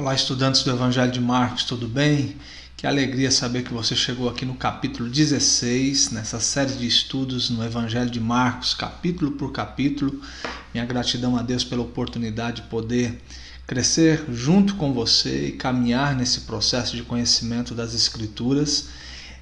Olá, estudantes do Evangelho de Marcos, tudo bem? Que alegria saber que você chegou aqui no capítulo 16, nessa série de estudos no Evangelho de Marcos, capítulo por capítulo. Minha gratidão a Deus pela oportunidade de poder crescer junto com você e caminhar nesse processo de conhecimento das Escrituras.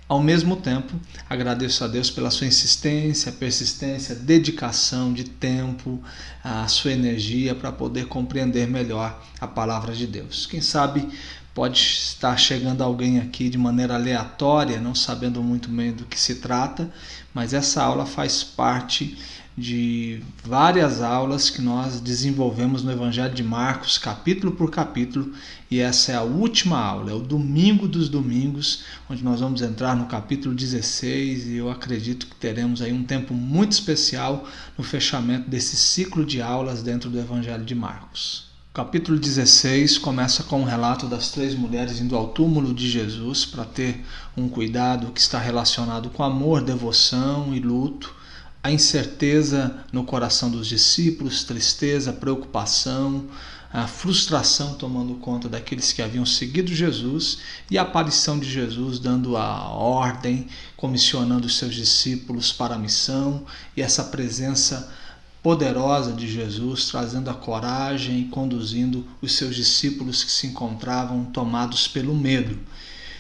Ao mesmo tempo, agradeço a Deus pela sua insistência, persistência, dedicação de tempo, a sua energia para poder compreender melhor a palavra de Deus. Quem sabe pode estar chegando alguém aqui de maneira aleatória, não sabendo muito bem do que se trata, mas essa aula faz parte de várias aulas que nós desenvolvemos no Evangelho de Marcos, capítulo por capítulo, e essa é a última aula, é o domingo dos domingos, onde nós vamos entrar no capítulo 16, e eu acredito que teremos aí um tempo muito especial no fechamento desse ciclo de aulas dentro do Evangelho de Marcos. O capítulo 16 começa com o relato das 3 mulheres indo ao túmulo de Jesus para ter um cuidado que está relacionado com amor, devoção e luto, a incerteza no coração dos discípulos, tristeza, preocupação, a frustração tomando conta daqueles que haviam seguido Jesus e a aparição de Jesus dando a ordem, comissionando os seus discípulos para a missão, e essa presença poderosa de Jesus trazendo a coragem e conduzindo os seus discípulos que se encontravam tomados pelo medo.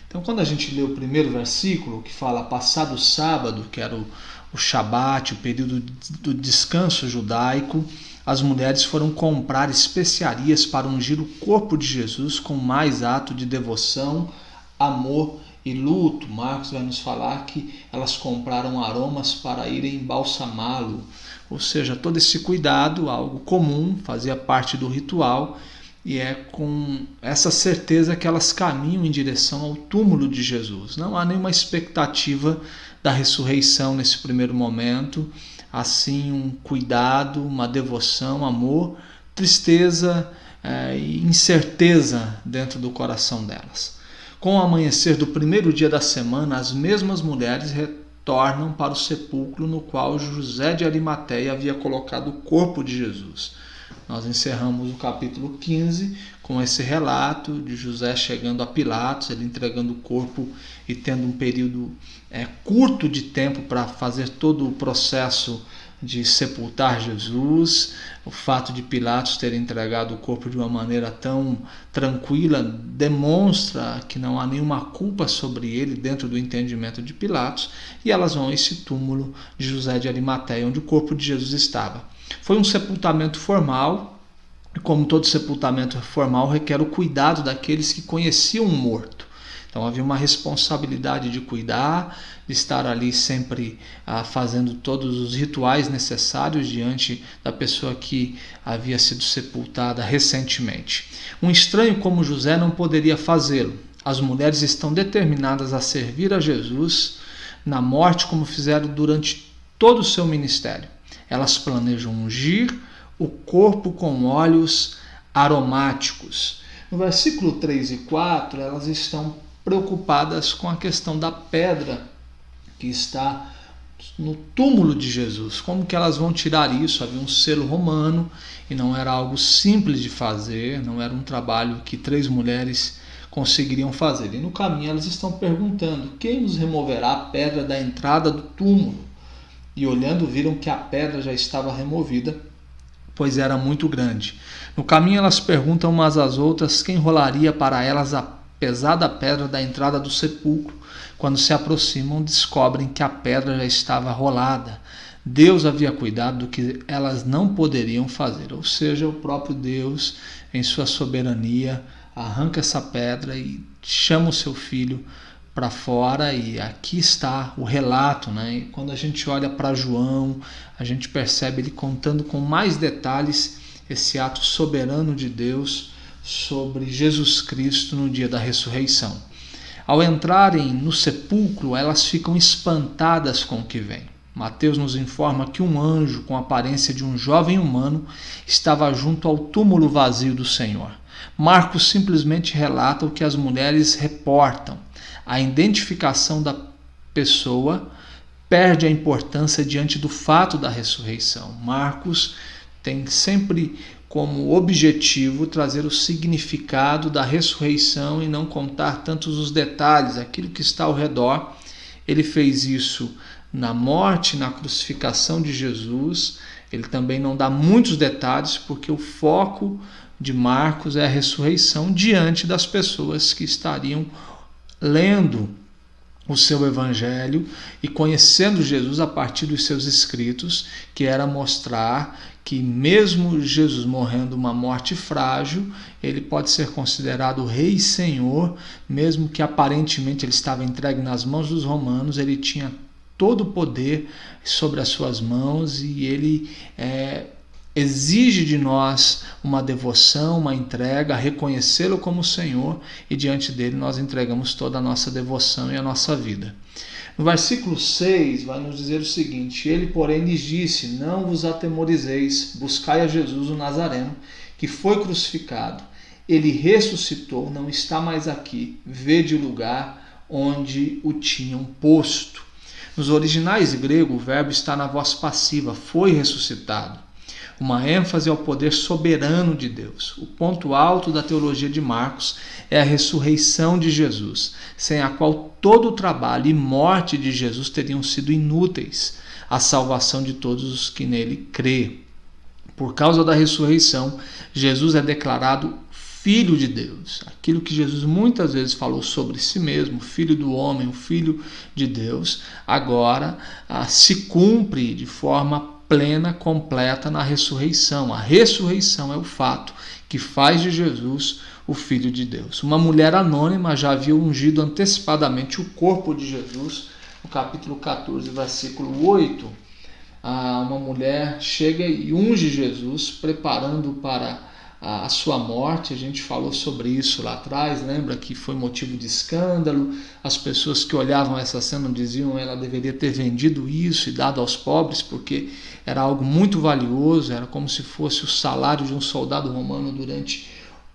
Então, quando a gente lê o primeiro versículo, que fala passado o sábado, que era o Shabat, o período do descanso judaico, as mulheres foram comprar especiarias para ungir o corpo de Jesus com mais ato de devoção, amor e luto. Marcos vai nos falar que elas compraram aromas para irem embalsamá-lo, ou seja, todo esse cuidado, algo comum, fazia parte do ritual, e é com essa certeza que elas caminham em direção ao túmulo de Jesus. Não há nenhuma expectativa da ressurreição nesse primeiro momento, assim um cuidado, uma devoção, amor, tristeza e incerteza dentro do coração delas. Com o amanhecer do primeiro dia da semana, as mesmas mulheres retornam para o sepulcro no qual José de Arimateia havia colocado o corpo de Jesus. Nós encerramos o capítulo 15 com esse relato de José chegando a Pilatos, ele entregando o corpo e tendo um período curto de tempo para fazer todo o processo de sepultar Jesus. O fato de Pilatos ter entregado o corpo de uma maneira tão tranquila demonstra que não há nenhuma culpa sobre ele dentro do entendimento de Pilatos, e elas vão a esse túmulo de José de Arimateia, onde o corpo de Jesus estava. Foi um sepultamento formal, e como todo sepultamento formal requer o cuidado daqueles que conheciam o morto. Então havia uma responsabilidade de cuidar, de estar ali sempre fazendo todos os rituais necessários diante da pessoa que havia sido sepultada recentemente. Um estranho como José não poderia fazê-lo. As mulheres estão determinadas a servir a Jesus na morte como fizeram durante todo o seu ministério. Elas planejam ungir o corpo com óleos aromáticos. No versículo 3 e 4, elas estão preocupadas com a questão da pedra que está no túmulo de Jesus. Como que elas vão tirar isso? Havia um selo romano e não era algo simples de fazer, não era um trabalho que 3 mulheres conseguiriam fazer. E no caminho elas estão perguntando: quem nos removerá a pedra da entrada do túmulo? E olhando viram que a pedra já estava removida, pois era muito grande. No caminho elas perguntam umas às outras quem rolaria para elas a pesada pedra da entrada do sepulcro. Quando se aproximam, descobrem que a pedra já estava rolada. Deus havia cuidado do que elas não poderiam fazer, ou seja, o próprio Deus, em sua soberania, arranca essa pedra e chama o seu filho para fora, e aqui está o relato, né? E quando a gente olha para João, a gente percebe ele contando com mais detalhes esse ato soberano de Deus sobre Jesus Cristo no dia da ressurreição. Ao entrarem no sepulcro, elas ficam espantadas com o que vem. Mateus nos informa que um anjo com a aparência de um jovem humano estava junto ao túmulo vazio do Senhor. Marcos simplesmente relata o que as mulheres reportam. A identificação da pessoa perde a importância diante do fato da ressurreição. Marcos tem sempre como objetivo trazer o significado da ressurreição e não contar tantos os detalhes, aquilo que está ao redor. Ele fez isso na morte, na crucificação de Jesus. Ele também não dá muitos detalhes, porque o foco de Marcos é a ressurreição diante das pessoas que estariam lendo o seu evangelho e conhecendo Jesus a partir dos seus escritos, que era mostrar que mesmo Jesus morrendo uma morte frágil, ele pode ser considerado Rei e Senhor, mesmo que aparentemente ele estava entregue nas mãos dos romanos, ele tinha todo o poder sobre as suas mãos e ele exige de nós uma devoção, uma entrega, reconhecê-lo como Senhor, e diante dele nós entregamos toda a nossa devoção e a nossa vida. No versículo 6 vai nos dizer o seguinte: ele, porém, lhes disse: não vos atemorizeis, buscai a Jesus o Nazareno, que foi crucificado. Ele ressuscitou, não está mais aqui, vede o lugar onde o tinham posto. Nos originais grego, o verbo está na voz passiva, foi ressuscitado. Uma ênfase ao poder soberano de Deus. O ponto alto da teologia de Marcos é a ressurreição de Jesus, sem a qual todo o trabalho e morte de Jesus teriam sido inúteis à salvação de todos os que nele crê. Por causa da ressurreição, Jesus é declarado Filho de Deus. Aquilo que Jesus muitas vezes falou sobre si mesmo, Filho do homem, o Filho de Deus, agora se cumpre de forma plena, completa na ressurreição. A ressurreição é o fato que faz de Jesus o Filho de Deus. Uma mulher anônima já havia ungido antecipadamente o corpo de Jesus. No capítulo 14, versículo 8, uma mulher chega e unge Jesus, preparando para a sua morte. A gente falou sobre isso lá atrás, lembra que foi motivo de escândalo, as pessoas que olhavam essa cena diziam que ela deveria ter vendido isso e dado aos pobres, porque era algo muito valioso, era como se fosse o salário de um soldado romano durante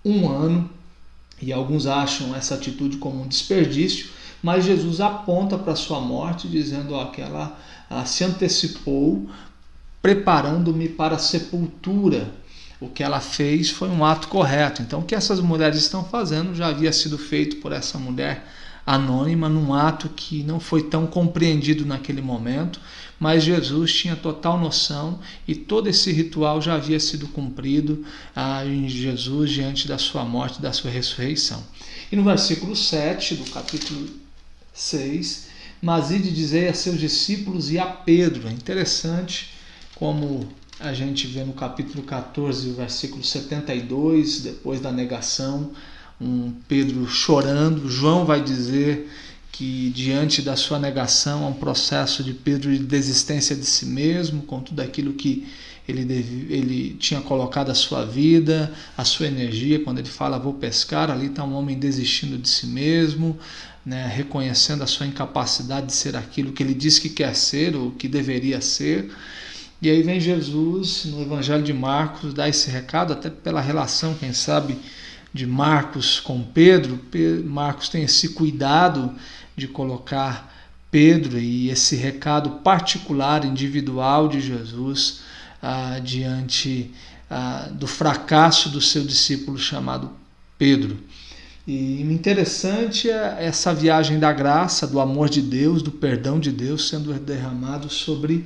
um ano, e alguns acham essa atitude como um desperdício, mas Jesus aponta para a sua morte, dizendo que ela se antecipou, preparando-me para a sepultura. O que ela fez foi um ato correto. Então, o que essas mulheres estão fazendo já havia sido feito por essa mulher anônima, num ato que não foi tão compreendido naquele momento, mas Jesus tinha total noção e todo esse ritual já havia sido cumprido em Jesus diante da sua morte e da sua ressurreição. E no versículo 7 do capítulo 6, mas ide dizei a seus discípulos e a Pedro. É interessante como a gente vê no capítulo 14, versículo 72, depois da negação, Pedro chorando. João vai dizer que diante da sua negação há um processo de Pedro de desistência de si mesmo, com tudo aquilo que ele tinha colocado a sua vida, a sua energia. Quando ele fala vou pescar, ali está um homem desistindo de si mesmo, reconhecendo a sua incapacidade de ser aquilo que ele diz que quer ser, ou que deveria ser. E aí vem Jesus, no Evangelho de Marcos, dá esse recado, até pela relação, quem sabe, de Marcos com Pedro. Marcos tem esse cuidado de colocar Pedro e esse recado particular, individual de Jesus, diante do fracasso do seu discípulo chamado Pedro. E interessante é essa viagem da graça, do amor de Deus, do perdão de Deus sendo derramado sobre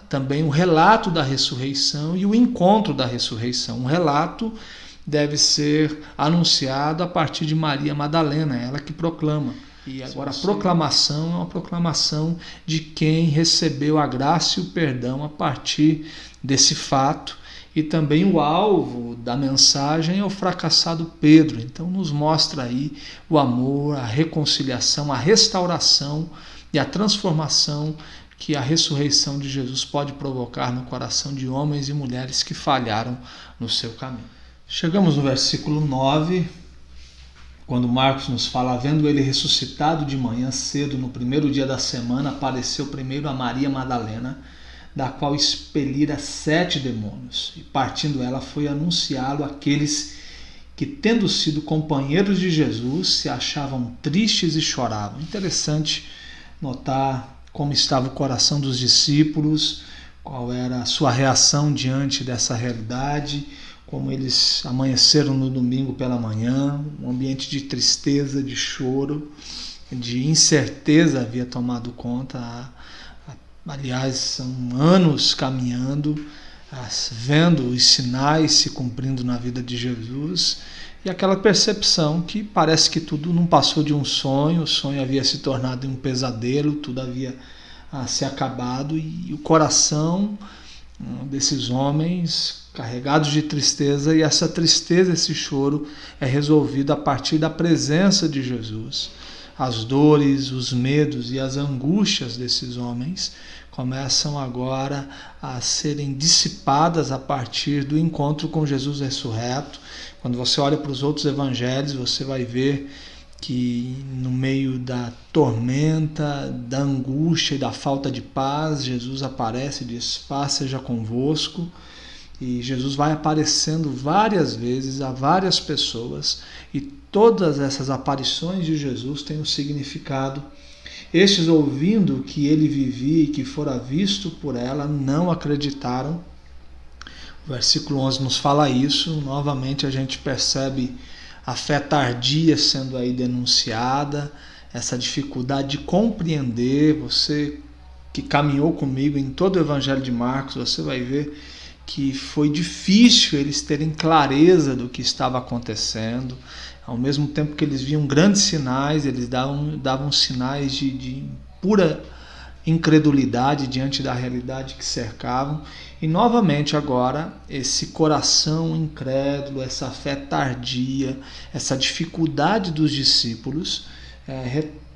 também o relato da ressurreição e o encontro da ressurreição. Um relato deve ser anunciado a partir de Maria Madalena, ela que proclama. E agora a proclamação é uma proclamação de quem recebeu a graça e o perdão a partir desse fato. E também o alvo da mensagem é o fracassado Pedro. Então nos mostra aí o amor, a reconciliação, a restauração e a transformação que a ressurreição de Jesus pode provocar no coração de homens e mulheres que falharam no seu caminho. Chegamos no versículo 9, quando Marcos nos fala: havendo ele ressuscitado de manhã cedo, no primeiro dia da semana, apareceu primeiro a Maria Madalena, da qual expelira 7 demônios, e partindo ela foi anunciá-lo àqueles que, tendo sido companheiros de Jesus, se achavam tristes e choravam. Interessante notar como estava o coração dos discípulos, qual era a sua reação diante dessa realidade, como eles amanheceram no domingo pela manhã, um ambiente de tristeza, de choro, de incerteza havia tomado conta. Aliás, são anos caminhando, vendo os sinais se cumprindo na vida de Jesus, e aquela percepção que parece que tudo não passou de um sonho, o sonho havia se tornado um pesadelo, tudo havia se acabado, e o coração desses homens carregados de tristeza, e essa tristeza, esse choro é resolvido a partir da presença de Jesus. As dores, os medos e as angústias desses homens começam agora a serem dissipadas a partir do encontro com Jesus ressurreto. Quando você olha para os outros evangelhos, você vai ver que no meio da tormenta, da angústia e da falta de paz, Jesus aparece e diz: paz seja convosco. E Jesus vai aparecendo várias vezes a várias pessoas, e todas essas aparições de Jesus têm um significado. Estes, ouvindo que ele vivia e que fora visto por ela, não acreditaram. O versículo 11 nos fala isso. Novamente a gente percebe a fé tardia sendo aí denunciada, essa dificuldade de compreender. Você que caminhou comigo em todo o Evangelho de Marcos, você vai ver que foi difícil eles terem clareza do que estava acontecendo. Ao mesmo tempo que eles viam grandes sinais, eles davam sinais de pura incredulidade diante da realidade que cercavam. E novamente agora, esse coração incrédulo, essa fé tardia, essa dificuldade dos discípulos,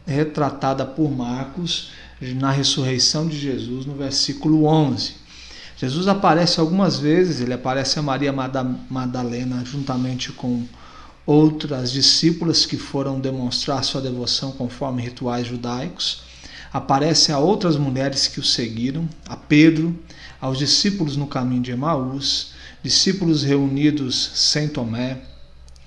retratada por Marcos na ressurreição de Jesus, no versículo 11. Jesus aparece algumas vezes, ele aparece a Maria Madalena juntamente com outras discípulas que foram demonstrar sua devoção conforme rituais judaicos. Aparece a outras mulheres que o seguiram, a Pedro, aos discípulos no caminho de Emaús, discípulos reunidos sem Tomé.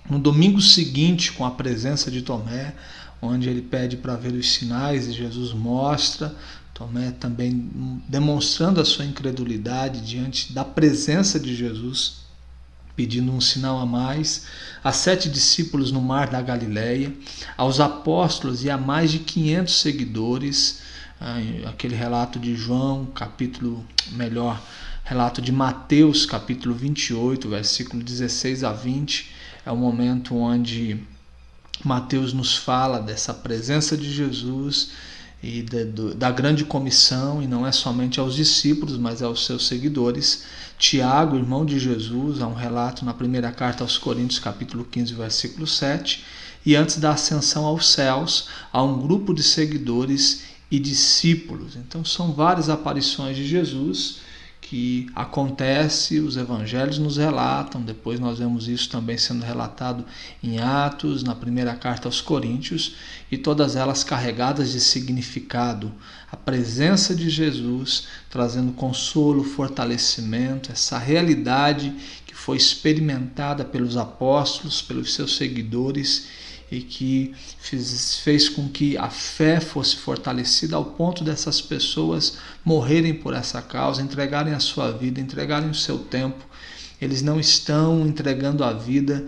No domingo seguinte, com a presença de Tomé, onde ele pede para ver os sinais e Jesus mostra, Tomé também demonstrando a sua incredulidade diante da presença de Jesus, pedindo um sinal a mais, a 7 discípulos no mar da Galileia, aos apóstolos e a mais de 500 seguidores, aquele relato de João, relato de Mateus, capítulo 28, versículo 16 a 20, é o momento onde Mateus nos fala dessa presença de Jesus e da grande comissão, e não é somente aos discípulos, mas aos seus seguidores. Tiago, irmão de Jesus, há um relato na primeira carta aos Coríntios, capítulo 15, versículo 7, e antes da ascensão aos céus, há um grupo de seguidores e discípulos. Então são várias aparições de Jesus que acontece, os evangelhos nos relatam, depois nós vemos isso também sendo relatado em Atos, na primeira carta aos Coríntios, e todas elas carregadas de significado. A presença de Jesus trazendo consolo, fortalecimento, essa realidade que foi experimentada pelos apóstolos, pelos seus seguidores, e que fez com que a fé fosse fortalecida ao ponto dessas pessoas morrerem por essa causa, entregarem a sua vida, entregarem o seu tempo. Eles não estão entregando a vida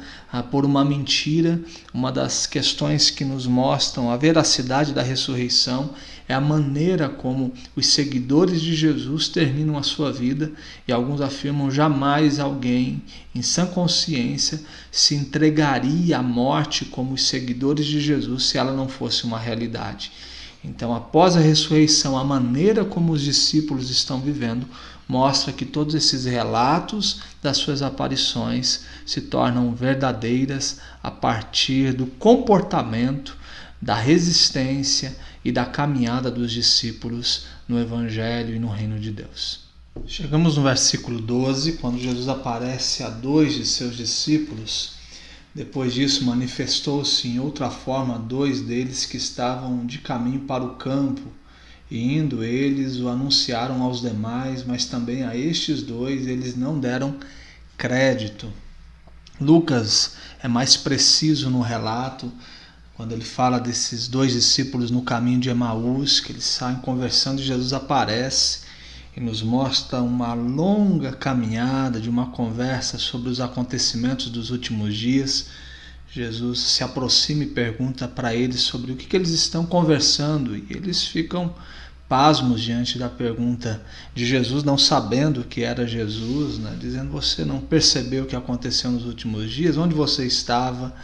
por uma mentira. Uma das questões que nos mostram a veracidade da ressurreição é a maneira como os seguidores de Jesus terminam a sua vida, e alguns afirmam jamais alguém em sã consciência se entregaria à morte como os seguidores de Jesus se ela não fosse uma realidade. Então, após a ressurreição, a maneira como os discípulos estão vivendo mostra que todos esses relatos das suas aparições se tornam verdadeiras a partir do comportamento, da resistência e da caminhada dos discípulos no Evangelho e no Reino de Deus. Chegamos no versículo 12, quando Jesus aparece a 2 de seus discípulos. Depois disso, manifestou-se em outra forma a 2 deles que estavam de caminho para o campo, e indo eles o anunciaram aos demais, mas também a estes 2 eles não deram crédito. Lucas é mais preciso no relato, quando ele fala desses 2 discípulos no caminho de Emaús, que eles saem conversando e Jesus aparece e nos mostra uma longa caminhada de uma conversa sobre os acontecimentos dos últimos dias. Jesus se aproxima e pergunta para eles sobre o que eles estão conversando, e eles ficam pasmos diante da pergunta de Jesus, não sabendo que era Jesus, né? Dizendo: você não percebeu o que aconteceu nos últimos dias? Onde você estava?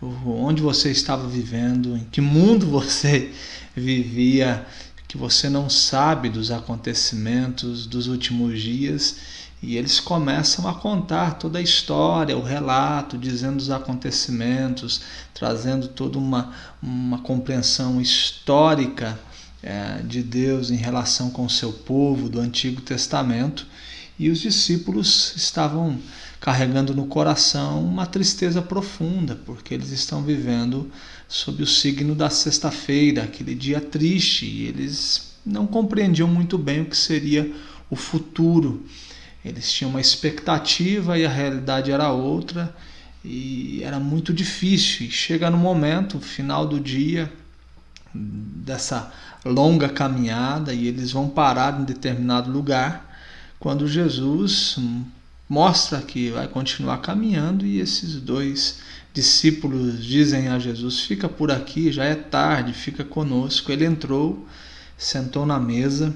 Onde você estava vivendo? Em que mundo você vivia, que você não sabe dos acontecimentos dos últimos dias? E eles começam a contar toda a história, o relato, dizendo os acontecimentos, trazendo toda uma compreensão histórica de Deus em relação com o seu povo do Antigo Testamento. E os discípulos estavam carregando no coração uma tristeza profunda, porque eles estão vivendo sob o signo da sexta-feira, aquele dia triste, e eles não compreendiam muito bem o que seria o futuro. Eles tinham uma expectativa e a realidade era outra, e era muito difícil. E chega no momento, final do dia, dessa longa caminhada, e eles vão parar em determinado lugar, quando Jesus mostra que vai continuar caminhando, e esses dois discípulos dizem a Jesus: fica por aqui, já é tarde, fica conosco. Ele entrou, sentou na mesa,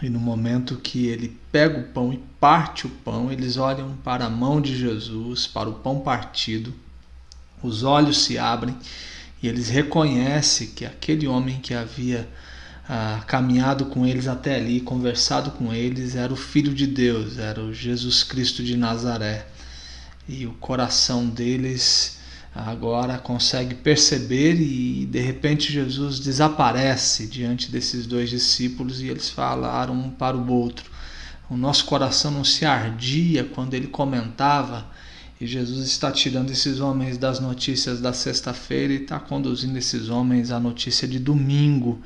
e no momento que ele pega o pão e parte o pão, eles olham para a mão de Jesus, para o pão partido, os olhos se abrem e eles reconhecem que aquele homem que havia caminhado com eles até ali, conversado com eles, era o Filho de Deus, era o Jesus Cristo de Nazaré. E o coração deles agora consegue perceber, e de repente Jesus desaparece diante desses dois discípulos, e eles falaram um para o outro: o nosso coração não se ardia quando ele comentava. E Jesus está tirando esses homens das notícias da sexta-feira e está conduzindo esses homens à notícia de domingo.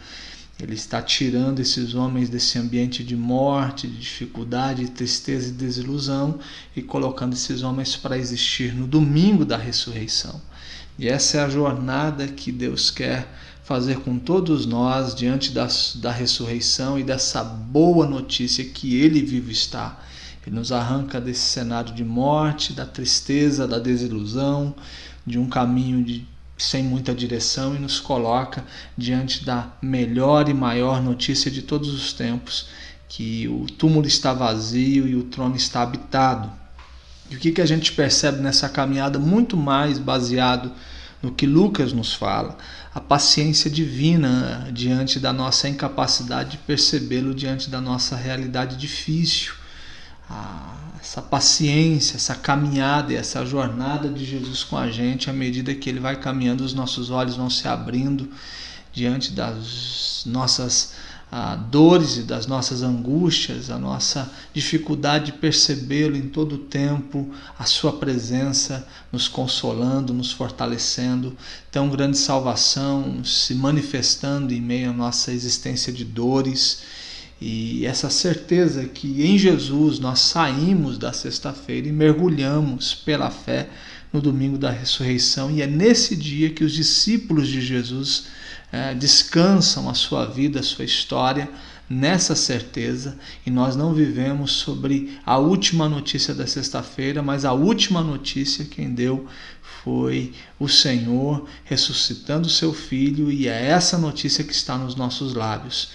Ele está tirando esses homens desse ambiente de morte, de dificuldade, de tristeza e desilusão, e colocando esses homens para existir no domingo da ressurreição. E essa é a jornada que Deus quer fazer com todos nós diante da ressurreição e dessa boa notícia que Ele vivo está. Ele nos arranca desse cenário de morte, da tristeza, da desilusão, de um caminho sem muita direção, e nos coloca diante da melhor e maior notícia de todos os tempos, que o túmulo está vazio e o trono está habitado. E o que a gente percebe nessa caminhada, muito mais baseado no que Lucas nos fala? A paciência divina diante da nossa incapacidade de percebê-lo, diante da nossa realidade difícil. Essa paciência, essa caminhada e essa jornada de Jesus com a gente, à medida que Ele vai caminhando, os nossos olhos vão se abrindo diante das nossas dores e das nossas angústias, a nossa dificuldade de percebê-lo em todo o tempo, a sua presença nos consolando, nos fortalecendo, tão grande salvação se manifestando em meio à nossa existência de dores. E essa certeza que em Jesus nós saímos da sexta-feira e mergulhamos pela fé no domingo da ressurreição, e é nesse dia que os discípulos de Jesus descansam a sua vida, a sua história, nessa certeza. E nós não vivemos sobre a última notícia da sexta-feira, mas a última notícia quem deu foi o Senhor ressuscitando o seu Filho, e é essa notícia que está nos nossos lábios.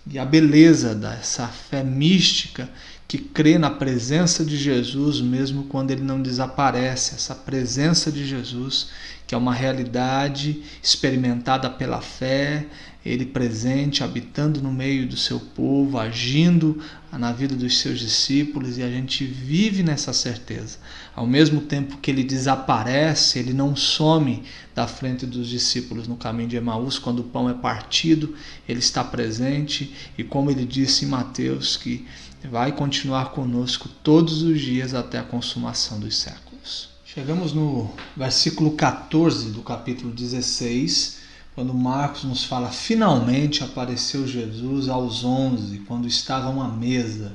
E a beleza dessa fé mística que crê na presença de Jesus mesmo quando ele não desaparece, essa presença de Jesus que é uma realidade experimentada pela fé, ele presente, habitando no meio do seu povo, agindo na vida dos seus discípulos, e a gente vive nessa certeza. Ao mesmo tempo que ele desaparece, ele não some da frente dos discípulos no caminho de Emaús. Quando o pão é partido, ele está presente, e como ele disse em Mateus, que vai continuar conosco todos os dias até a consumação dos séculos. Chegamos no versículo 14 do capítulo 16, quando Marcos nos fala: finalmente apareceu Jesus aos 11, quando estavam à mesa,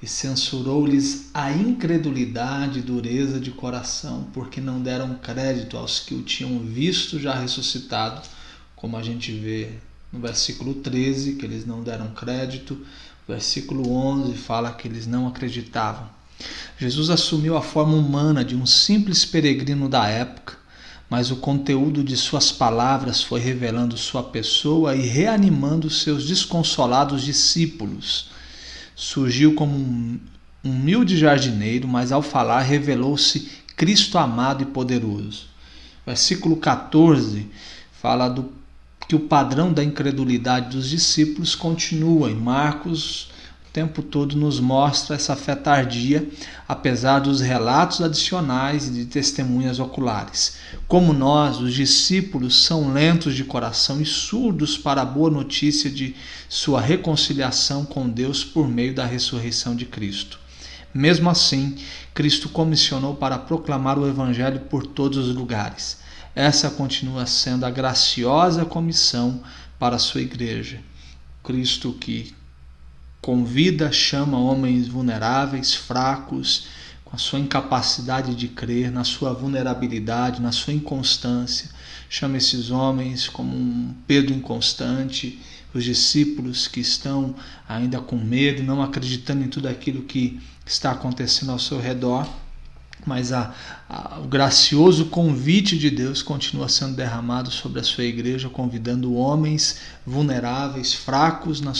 e censurou-lhes a incredulidade e dureza de coração, porque não deram crédito aos que o tinham visto já ressuscitado, como a gente vê no versículo 13, que eles não deram crédito. Versículo 11 fala que eles não acreditavam. Jesus assumiu a forma humana de um simples peregrino da época, mas o conteúdo de suas palavras foi revelando sua pessoa e reanimando seus desconsolados discípulos. Surgiu como um humilde jardineiro, mas ao falar revelou-se Cristo amado e poderoso. Versículo 14 fala que o padrão da incredulidade dos discípulos continua. Em Marcos, o tempo todo nos mostra essa fé tardia, apesar dos relatos adicionais e de testemunhas oculares. Como nós, os discípulos são lentos de coração e surdos para a boa notícia de sua reconciliação com Deus por meio da ressurreição de Cristo. Mesmo assim, Cristo comissionou para proclamar o Evangelho por todos os lugares. Essa continua sendo a graciosa comissão para a sua igreja. Cristo que convida, chama homens vulneráveis, fracos, com a sua incapacidade de crer, na sua vulnerabilidade, na sua inconstância. Chama esses homens como um Pedro inconstante, os discípulos que estão ainda com medo, não acreditando em tudo aquilo que está acontecendo ao seu redor. Mas o gracioso convite de Deus continua sendo derramado sobre a sua igreja, convidando homens vulneráveis, fracos no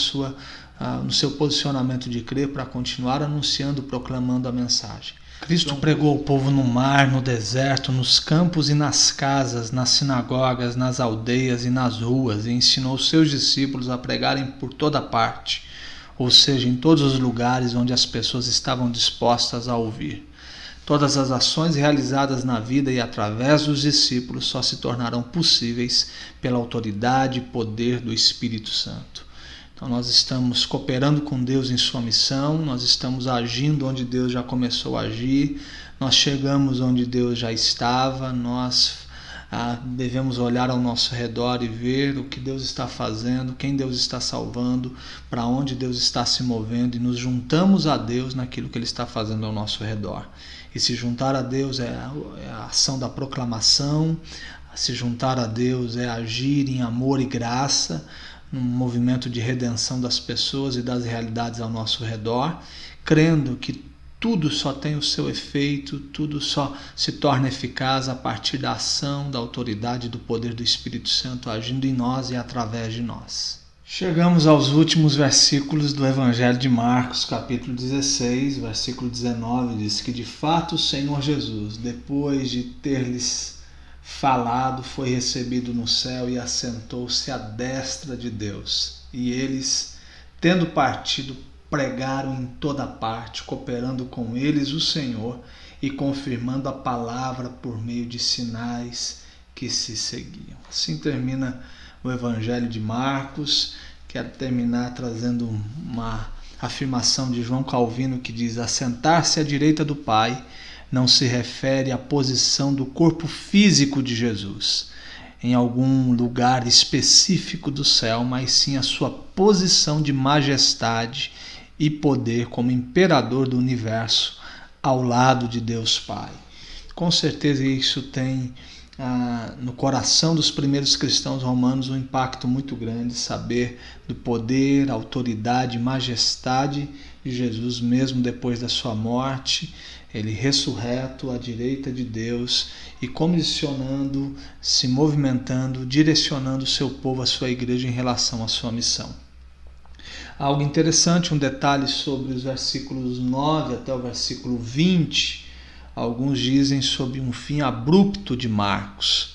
seu posicionamento de crer, para continuar anunciando, proclamando a mensagem. Cristo pregou ao povo no mar, no deserto, nos campos e nas casas, nas sinagogas, nas aldeias e nas ruas, e ensinou seus discípulos a pregarem por toda parte, ou seja, em todos os lugares onde as pessoas estavam dispostas a ouvir. Todas as ações realizadas na vida e através dos discípulos só se tornarão possíveis pela autoridade e poder do Espírito Santo. Então nós estamos cooperando com Deus em sua missão, nós estamos agindo onde Deus já começou a agir, nós chegamos onde Deus já estava, nós devemos olhar ao nosso redor e ver o que Deus está fazendo, quem Deus está salvando, para onde Deus está se movendo, e nos juntamos a Deus naquilo que Ele está fazendo ao nosso redor. E se juntar a Deus é a ação da proclamação, se juntar a Deus é agir em amor e graça, num movimento de redenção das pessoas e das realidades ao nosso redor, crendo que tudo só tem o seu efeito, tudo só se torna eficaz a partir da ação, da autoridade e do poder do Espírito Santo agindo em nós e através de nós. Chegamos aos últimos versículos do Evangelho de Marcos, capítulo 16, versículo 19, diz que de fato o Senhor Jesus, depois de ter-lhes falado, foi recebido no céu e assentou-se à destra de Deus. E eles, tendo partido, pregaram em toda parte, cooperando com eles o Senhor e confirmando a palavra por meio de sinais que se seguiam. Assim termina o Evangelho de Marcos. Quero terminar trazendo uma afirmação de João Calvino que diz: assentar-se à direita do Pai não se refere à posição do corpo físico de Jesus em algum lugar específico do céu, mas sim a sua posição de majestade e poder como imperador do universo ao lado de Deus Pai. Com certeza isso tem no coração dos primeiros cristãos romanos um impacto muito grande, saber do poder, autoridade, majestade de Jesus, mesmo depois da sua morte, ele ressurreto à direita de Deus e comissionando, se movimentando, direcionando o seu povo, a sua igreja em relação à sua missão. Algo interessante, um detalhe sobre os versículos 9 até o versículo 20, alguns dizem sobre um fim abrupto de Marcos.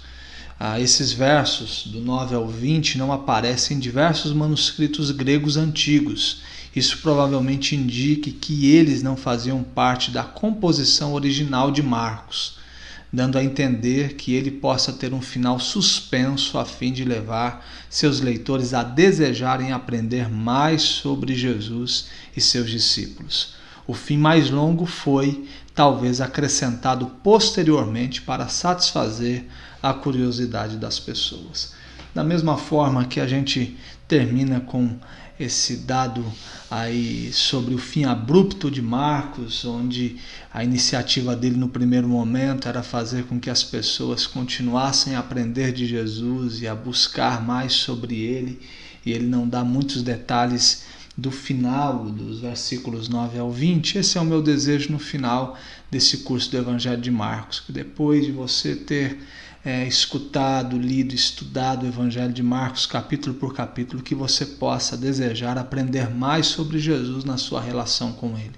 Esses versos, do 9 ao 20, não aparecem em diversos manuscritos gregos antigos. Isso provavelmente indica que eles não faziam parte da composição original de Marcos, dando a entender que ele possa ter um final suspenso a fim de levar seus leitores a desejarem aprender mais sobre Jesus e seus discípulos. O fim mais longo foi, talvez, acrescentado posteriormente para satisfazer a curiosidade das pessoas. Da mesma forma que a gente termina com esse dado aí sobre o fim abrupto de Marcos, onde a iniciativa dele no primeiro momento era fazer com que as pessoas continuassem a aprender de Jesus e a buscar mais sobre ele, e ele não dá muitos detalhes do final, dos versículos 9 ao 20. Esse é o meu desejo no final desse curso do Evangelho de Marcos, que depois de você ter escutado, lido, estudado o Evangelho de Marcos capítulo por capítulo, que você possa desejar aprender mais sobre Jesus na sua relação com Ele.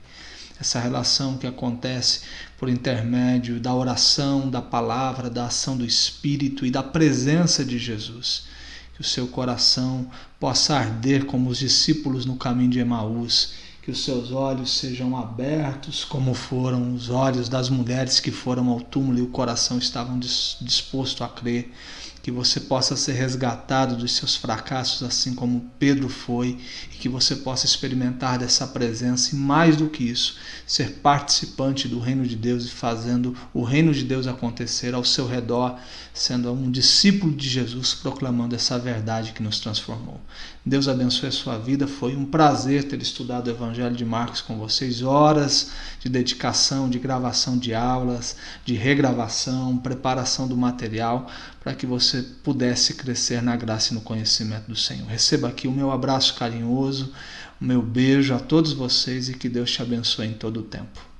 Essa relação que acontece por intermédio da oração, da palavra, da ação do Espírito e da presença de Jesus. Que o seu coração possa arder como os discípulos no caminho de Emaús, que os seus olhos sejam abertos como foram os olhos das mulheres que foram ao túmulo e o coração estavam disposto a crer, que você possa ser resgatado dos seus fracassos assim como Pedro foi, e que você possa experimentar dessa presença e, mais do que isso, ser participante do reino de Deus e fazendo o reino de Deus acontecer ao seu redor, sendo um discípulo de Jesus, proclamando essa verdade que nos transformou. Deus abençoe a sua vida, foi um prazer ter estudado o Evangelho de Marcos com vocês, horas de dedicação, de gravação de aulas, de regravação, preparação do material, para que você pudesse crescer na graça e no conhecimento do Senhor. Receba aqui o meu abraço carinhoso, o meu beijo a todos vocês e que Deus te abençoe em todo o tempo.